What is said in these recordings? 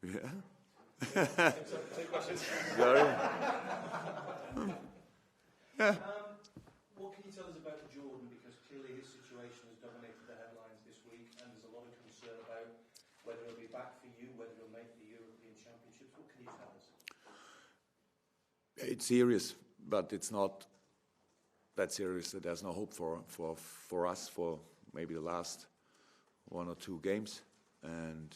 Yeah. Two questions. Very. What can you tell us about Jordan? Because clearly his situation has dominated the headlines this week, and there's a lot of concern about whether he'll be back for you, whether he'll make the European Championships. What can you tell us? It's serious, but it's not that serious that there's no hope for us for maybe the last 1 or 2 games. And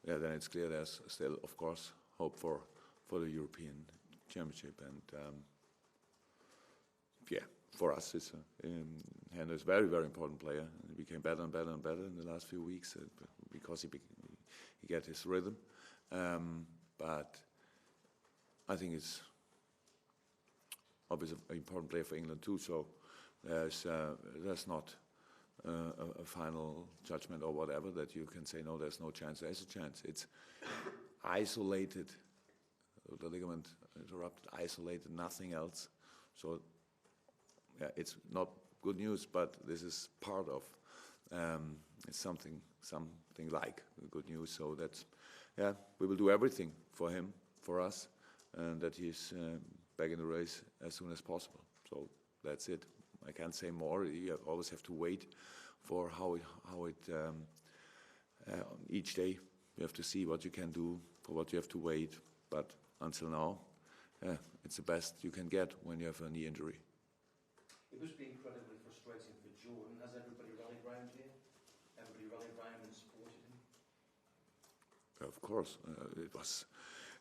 yeah, then it's clear there's still, of course, hope for the European Championship. And yeah, for us, it's Hendo is a very, very important player. He became better and better and better in the last few weeks because he got his rhythm. But I think it's obviously an important player for England too. So there's not a final judgment or whatever that you can say no, there's no chance. There's a chance. It's isolated, the ligament interrupted, isolated, nothing else. So yeah, it's not good news, but this is part of it's something like good news. So that's we will do everything for him, for us, and that he's back in the race as soon as possible. So that's it. I can't say more. You always have to wait for how it each day you have to see what you can do, for what you have to wait. But until now, it's the best you can get when you have a knee injury. It must be incredibly frustrating for Jordan. Has everybody rallied round here? Everybody rallied round and supported him? Of course, it was.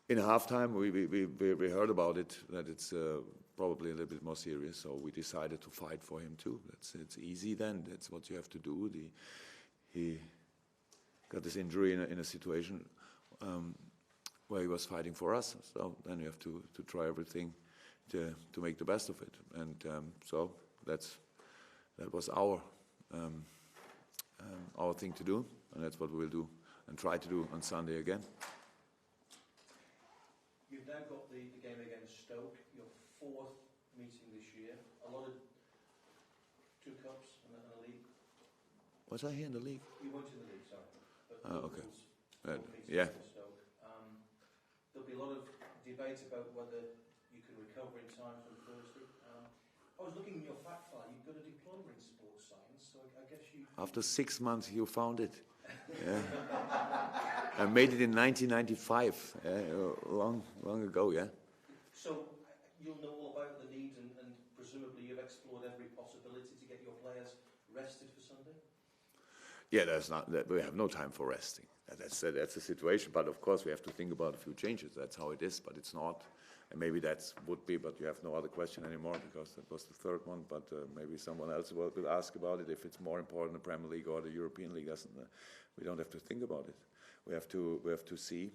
In halftime, we heard about it, that it's probably a little bit more serious, so we decided to fight for him too. It's easy then, that's what you have to do. He got this injury in a situation where he was fighting for us, so then you have to try everything to make the best of it. And so that was our thing to do, and that's what we will do and try to do on Sunday again. You've now got the game against Stoke, your 4th meeting this year. A lot of 2 cups and a league. Was I here in the league? You weren't in the league, sorry. But okay. Yeah. Stoke. There'll be a lot of debate about whether you can recover in time from Thursday. I was looking in your fact file. You've got a diploma in sports science, so I guess you. After 6 months, you found it. Yeah. I made it in 1995, long ago, yeah. So you'll know all about the needs, and presumably you've explored every possibility to get your players rested for Sunday? Yeah, we have no time for resting. That's the situation, but of course we have to think about a few changes. That's how it is, but it's not. And maybe that would be, but you have no other question anymore because that was the 3rd one. But maybe someone else will ask about it if it's more important the Premier League or the European League. We don't have to think about it. We have to see.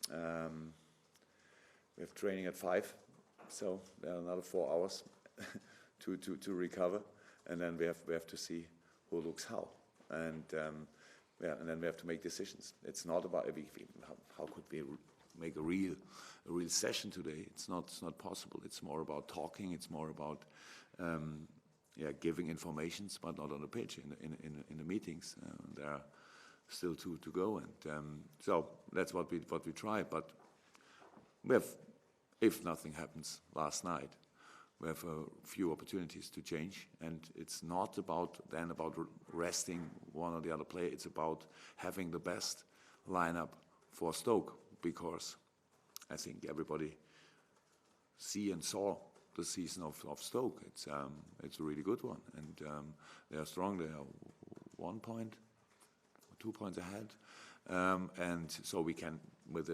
We have training at 5, so there are another 4 hours to recover, and then we have to see who looks how, and and then we have to make decisions. It's not about how could we make a real session today. It's not possible. It's more about talking. It's more about giving informations, but not on the pitch in the meetings. There are still 2 to go, and so that's what we try. But we have, if nothing happens last night, we have a few opportunities to change, and it's not about resting one or the other player. It's about having the best lineup for Stoke, because I think everybody saw the season of Stoke. It's a really good one, and they are strong. They are 1 point, 2 points ahead, and so we can with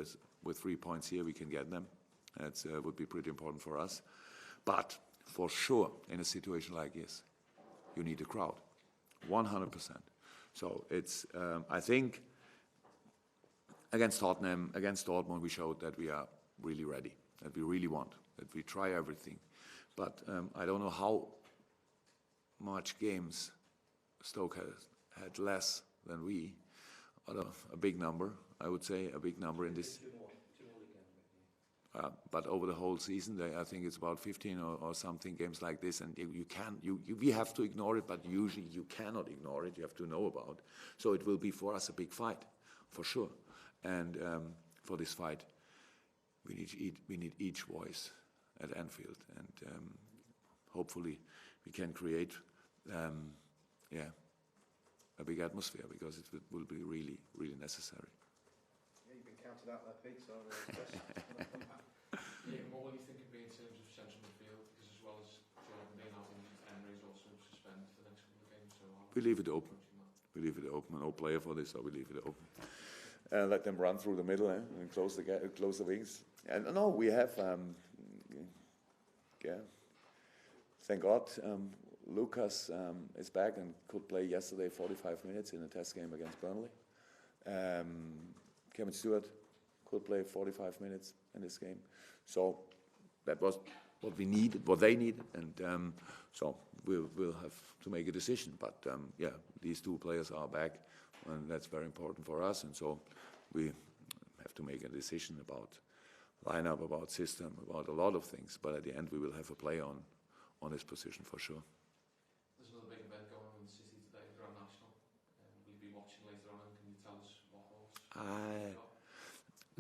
3 points here we can get them. That would be pretty important for us. But for sure, in a situation like this, you need a crowd, 100%. So it's I think against Tottenham, against Dortmund, we showed that we are really ready, that we really want, that we try everything. But I don't know how much games Stoke has had less than we. A big number, I would say, a big number in this. But over the whole season, I think it's about 15 or something games like this, and we have to ignore it, but usually you cannot ignore it. You have to know about. So it will be for us a big fight, for sure. And for this fight, we need each voice at Anfield, and hopefully we can create a big atmosphere, because it will be really, really necessary. Yeah, you've been counted out there, Pete, so what will you think of in terms of central midfield? Because as well as Jordan being out injured, Emery's also suspended for the next couple of games. So we leave it open. We leave it open. No player for this, so we leave it open. Let them run through the middle and close the wings. And no, we have. Thank God, Lucas is back and could play yesterday 45 minutes in a test game against Burnley. Kevin Stewart could play 45 minutes in this game. So that was what we needed, what they needed, and so we'll have to make a decision. But these two players are back, and that's very important for us. And so we have to make a decision about lineup, about system, about a lot of things. But at the end, we will have a play on this position for sure. There's another big event going on in the city today, Grand National. Will you be watching later on, and can you tell us what horse?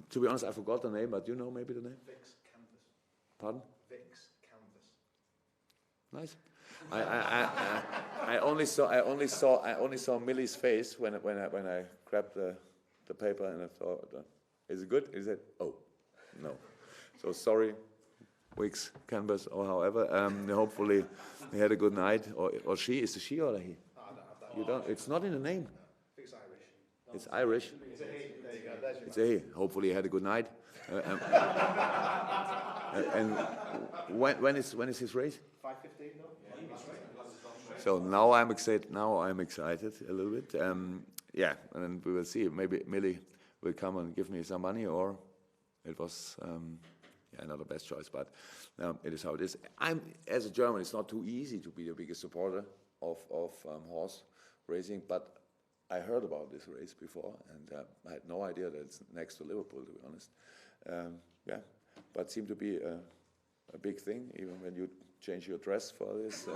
To be honest, I forgot the name, but you know maybe the name? Vix Canvas. Pardon? Vix Canvas. Nice. I only saw Millie's face when I grabbed the paper, and I thought, is it good? Is it? Oh, no. So sorry, Wicks Canvas or however. Hopefully he had a good night, or she. Is it she or he? You don't. It's not in the name. No, Vix Irish. It's Irish. It's a he. There you go. It's a he. Hopefully he had a good night. And when is his race? 5:15, no? So now I'm excited. A little bit. And we will see. Maybe Millie will come and give me some money, or it was not the best choice. But it is how it is. As a German, it's not too easy to be the biggest supporter of horse racing. But I heard about this race before, and I had no idea that it's next to Liverpool, to be honest. But it seemed to be a big thing, even when you change your dress for this.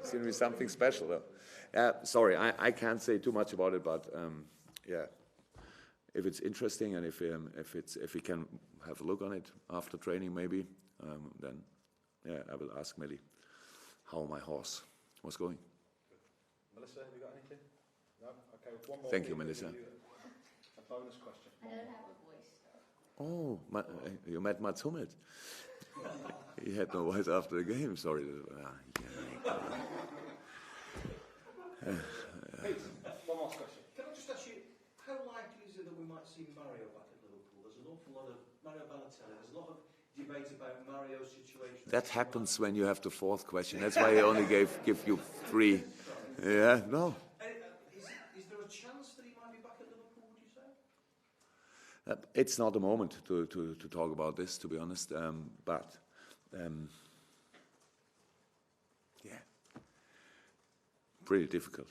Seems to be something special, though. Sorry, I can't say too much about it, but if it's interesting and if we can have a look on it after training, maybe, then I will ask Millie how my horse was going. Melissa, have you got anything? No? Okay, one more. Thank you, Melissa. A bonus question. I don't have a voice, though. Oh, you met Mats Hummels. He had no voice after the game. Sorry. Pete, one more question. Can I just ask you, how likely is it that we might see Mario back at Liverpool? There's an awful lot of Mario Balotelli. There's a lot of debate about Mario's situation. That happens when you have the fourth question. That's why I only give you three. Yeah, no. Is there a chance that he might be back at Liverpool, would you say? It's not the moment to talk about this, to be honest. But pretty difficult.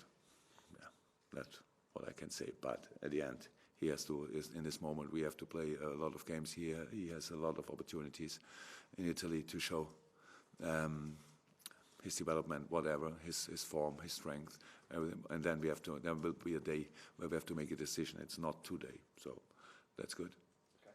Yeah, that's what I can say. But at the end, he has to. In this moment, we have to play a lot of games here. He has a lot of opportunities in Italy to show his development, whatever, his form, his strength, and then we have to. There will be a day where we have to make a decision. It's not today, so that's good.